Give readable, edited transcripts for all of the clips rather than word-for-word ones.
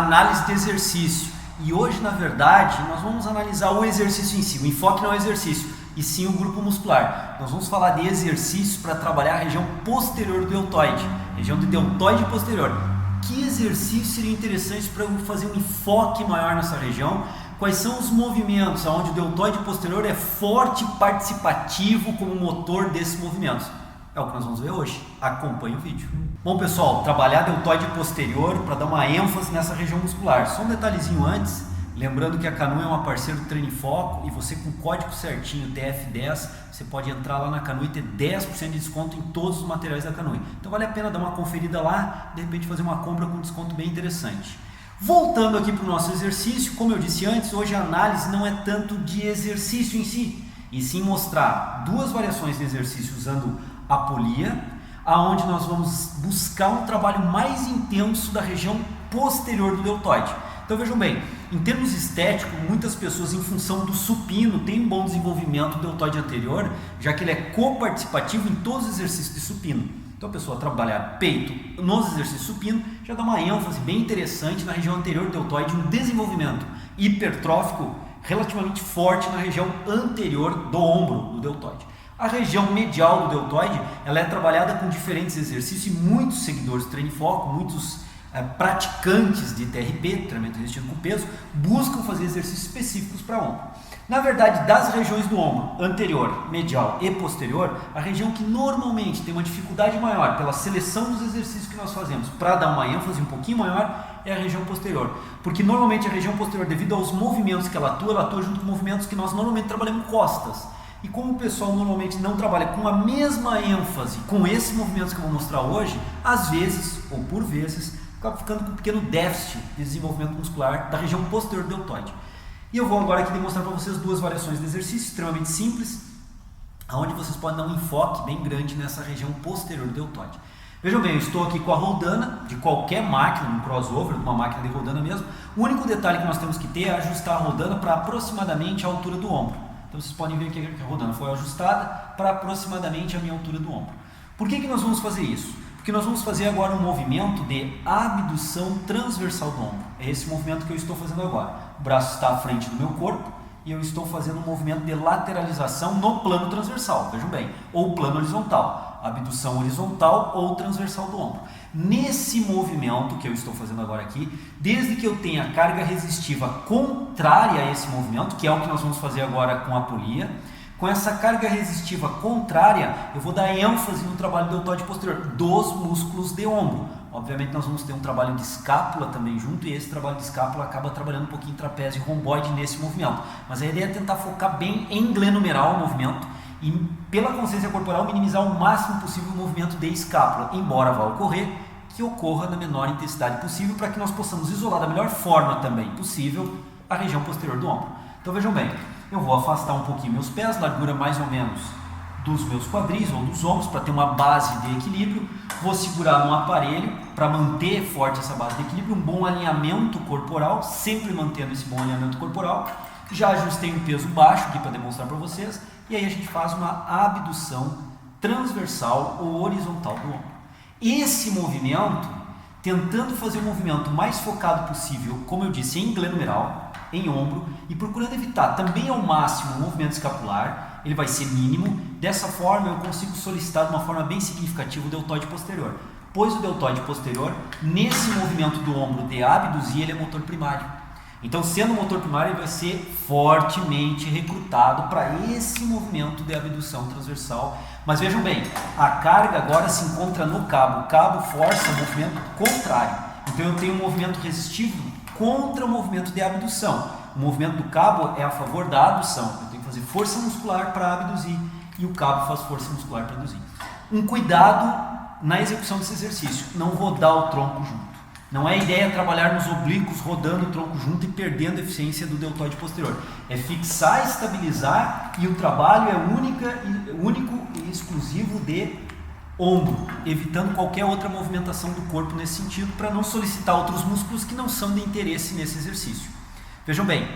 análise de exercício. E hoje, na verdade, nós vamos analisar o exercício em si. O enfoque não é o exercício, e sim o grupo muscular. Nós vamos falar de exercícios para trabalhar a região posterior do deltoide, região do deltoide posterior. Que exercícios seriam interessantes para eu fazer um enfoque maior nessa região? Quais são os movimentos onde o deltoide posterior é forte e participativo como motor desses movimentos? É o que nós vamos ver hoje. Acompanhe o vídeo. Bom, pessoal, trabalhar deltoide posterior para dar uma ênfase nessa região muscular. Só um detalhezinho antes, lembrando que a Canoe é uma parceira do Treino em Foco e você com o código certinho TF10, você pode entrar lá na Canoe e ter 10% de desconto em todos os materiais da Canoe. Então vale a pena dar uma conferida lá, de repente fazer uma compra com desconto bem interessante. Voltando aqui para o nosso exercício, como eu disse antes, hoje a análise não é tanto de exercício em si, e sim mostrar duas variações de exercício usando a polia, aonde nós vamos buscar um trabalho mais intenso da região posterior do deltoide. Então vejam bem, em termos estéticos, muitas pessoas em função do supino têm um bom desenvolvimento do deltoide anterior, já que ele é coparticipativo em todos os exercícios de supino. Então a pessoa trabalhar peito nos exercícios supino já dá uma ênfase bem interessante na região anterior do deltoide, um desenvolvimento hipertrófico relativamente forte na região anterior do ombro do deltoide. A região medial do deltoide ela é trabalhada com diferentes exercícios e muitos seguidores do Treino em Foco, muitos praticantes de TRP, treinamento resistido com peso, buscam fazer exercícios específicos para ombro. Na verdade, das regiões do ombro anterior, medial e posterior, a região que normalmente tem uma dificuldade maior pela seleção dos exercícios que nós fazemos para dar uma ênfase um pouquinho maior é a região posterior, porque normalmente a região posterior, devido aos movimentos que ela atua junto com movimentos que nós normalmente trabalhamos costas. E como o pessoal normalmente não trabalha com a mesma ênfase com esses movimentos que eu vou mostrar hoje, às vezes, ou por vezes, acaba ficando com um pequeno déficit de desenvolvimento muscular da região posterior do deltoide. E eu vou agora aqui demonstrar para vocês duas variações de exercício extremamente simples, onde vocês podem dar um enfoque bem grande nessa região posterior do deltoide. Vejam bem, eu estou aqui com a roldana de qualquer máquina, um crossover, uma máquina de roldana mesmo. O único detalhe que nós temos que ter é ajustar a roldana para aproximadamente a altura do ombro. Então vocês podem ver aqui que a roldana foi ajustada para aproximadamente a minha altura do ombro. Por que nós vamos fazer isso? Porque nós vamos fazer agora um movimento de abdução transversal do ombro. É esse movimento que eu estou fazendo agora. O braço está à frente do meu corpo e eu estou fazendo um movimento de lateralização no plano transversal, vejam bem, ou plano horizontal, abdução horizontal ou transversal do ombro. Nesse movimento que eu estou fazendo agora aqui, desde que eu tenha carga resistiva contrária a esse movimento, que é o que nós vamos fazer agora com a polia, com essa carga resistiva contrária, eu vou dar ênfase no trabalho do deltoide posterior, dos músculos de ombro. Obviamente nós vamos ter um trabalho de escápula também junto, e esse trabalho de escápula acaba trabalhando um pouquinho trapézio e romboide nesse movimento. Mas a ideia é tentar focar bem em glenumeral o movimento e, pela consciência corporal, minimizar o máximo possível o movimento de escápula, embora vá ocorrer, que ocorra na menor intensidade possível para que nós possamos isolar da melhor forma também possível a região posterior do ombro. Então vejam bem, eu vou afastar um pouquinho meus pés, largura mais ou menos dos meus quadris ou dos ombros para ter uma base de equilíbrio, vou segurar num aparelho para manter forte essa base de equilíbrio, um bom alinhamento corporal, sempre mantendo esse bom alinhamento corporal. Já ajustei um peso baixo aqui para demonstrar para vocês, e aí a gente faz uma abdução transversal ou horizontal do ombro. Esse movimento, tentando fazer o movimento mais focado possível, como eu disse, em glenumeral, em ombro, e procurando evitar também ao máximo o movimento escapular, ele vai ser mínimo. Dessa forma eu consigo solicitar de uma forma bem significativa o deltoide posterior, pois o deltoide posterior, nesse movimento do ombro de abduzir, ele é motor primário. Então, sendo motor primário, ele vai ser fortemente recrutado para esse movimento de abdução transversal. Mas vejam bem, a carga agora se encontra no cabo. O cabo força o movimento contrário. Então, eu tenho um movimento resistivo contra o movimento de abdução. O movimento do cabo é a favor da adução. Eu tenho que fazer força muscular para abduzir e o cabo faz força muscular para aduzir. Um cuidado na execução desse exercício, não rodar o tronco junto. Não é a ideia trabalhar nos oblíquos rodando o tronco junto e perdendo a eficiência do deltoide posterior. É fixar, estabilizar, e o trabalho é único e exclusivo de ombro, evitando qualquer outra movimentação do corpo nesse sentido, para não solicitar outros músculos que não são de interesse nesse exercício. Vejam bem,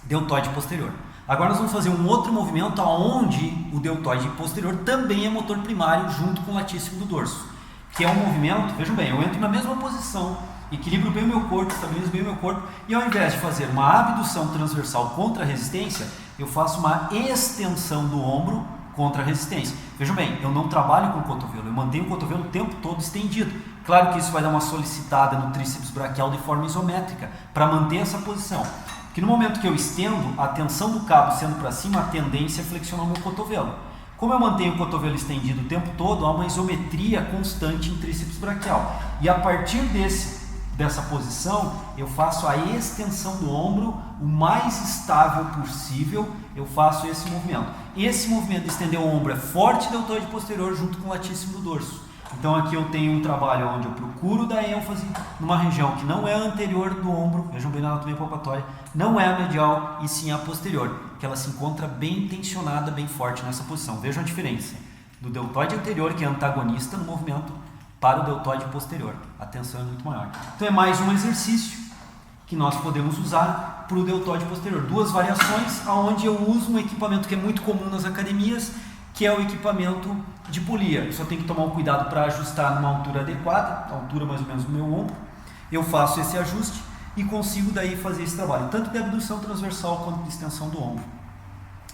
deltoide posterior. Agora nós vamos fazer um outro movimento onde o deltoide posterior também é motor primário junto com o latíssimo do dorso, que é um movimento, vejam bem, eu entro na mesma posição equilibro bem o meu corpo, estabilizo bem o meu corpo, e ao invés de fazer uma abdução transversal contra a resistência, eu faço uma extensão do ombro contra a resistência. Vejam bem, eu não trabalho com o cotovelo, eu mantenho o cotovelo o tempo todo estendido. Claro que isso vai dar uma solicitada no tríceps braquial de forma isométrica, para manter essa posição. Porque no momento que eu estendo, a tensão do cabo sendo para cima, a tendência é flexionar o meu cotovelo. Como eu mantenho o cotovelo estendido o tempo todo, há uma isometria constante em tríceps braquial. E a partir dessa posição, eu faço a extensão do ombro o mais estável possível, eu faço esse movimento. Esse movimento de estender o ombro é forte deltoide posterior junto com o latíssimo do dorso. Então aqui eu tenho um trabalho onde eu procuro dar ênfase numa região que não é a anterior do ombro, vejam bem na anatomia palpatória, não é a medial e sim a posterior, que ela se encontra bem tensionada, bem forte nessa posição. Vejam a diferença do deltoide anterior, que é antagonista no movimento, para o deltoide posterior. A tensão é muito maior. Então é mais um exercício que nós podemos usar para o deltoide posterior. Duas variações, onde eu uso um equipamento que é muito comum nas academias, que é o equipamento de polia. Eu só tenho que tomar um cuidado para ajustar numa altura adequada, a altura mais ou menos do meu ombro. Eu faço esse ajuste e consigo daí fazer esse trabalho, tanto de abdução transversal quanto de extensão do ombro.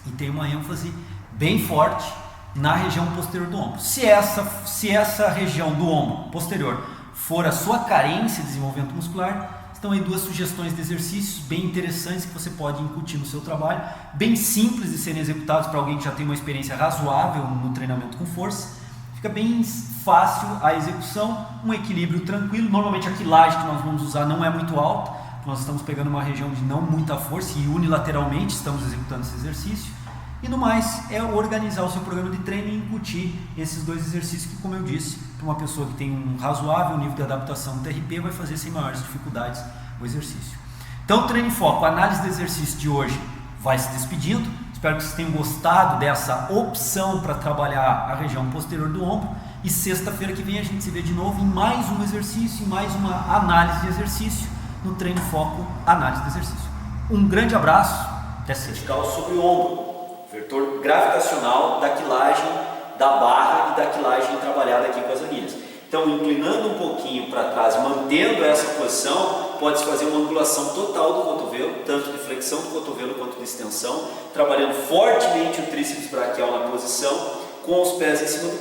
E tem uma ênfase bem forte na região posterior do ombro. Se essa região do ombro posterior for a sua carência de desenvolvimento muscular, estão aí duas sugestões de exercícios bem interessantes que você pode incutir no seu trabalho, bem simples de serem executados para alguém que já tem uma experiência razoável no treinamento com força. Fica bem fácil a execução, um equilíbrio tranquilo. Normalmente a quilagem que nós vamos usar não é muito alta, nós estamos pegando uma região de não muita força e unilateralmente estamos executando esse exercício. E no mais, é organizar o seu programa de treino e incutir esses dois exercícios que, como eu disse, para uma pessoa que tem um razoável nível de adaptação no TRP, vai fazer sem maiores dificuldades o exercício. Então, Treino em Foco, a análise do exercício de hoje vai se despedindo. Espero que vocês tenham gostado dessa opção para trabalhar a região posterior do ombro. E sexta-feira que vem a gente se vê de novo em mais um exercício, em mais uma análise de exercício no Treino em Foco, análise do exercício. Um grande abraço, até sexta. Vertical sobre o ombro. Vetor gravitacional da quilagem da barra e da quilagem trabalhada aqui com as anilhas. Então, inclinando um pouquinho para trás, mantendo essa posição, pode-se fazer uma angulação total do cotovelo, tanto de flexão do cotovelo quanto de extensão, trabalhando fortemente o tríceps braquial na posição, com os pés em cima do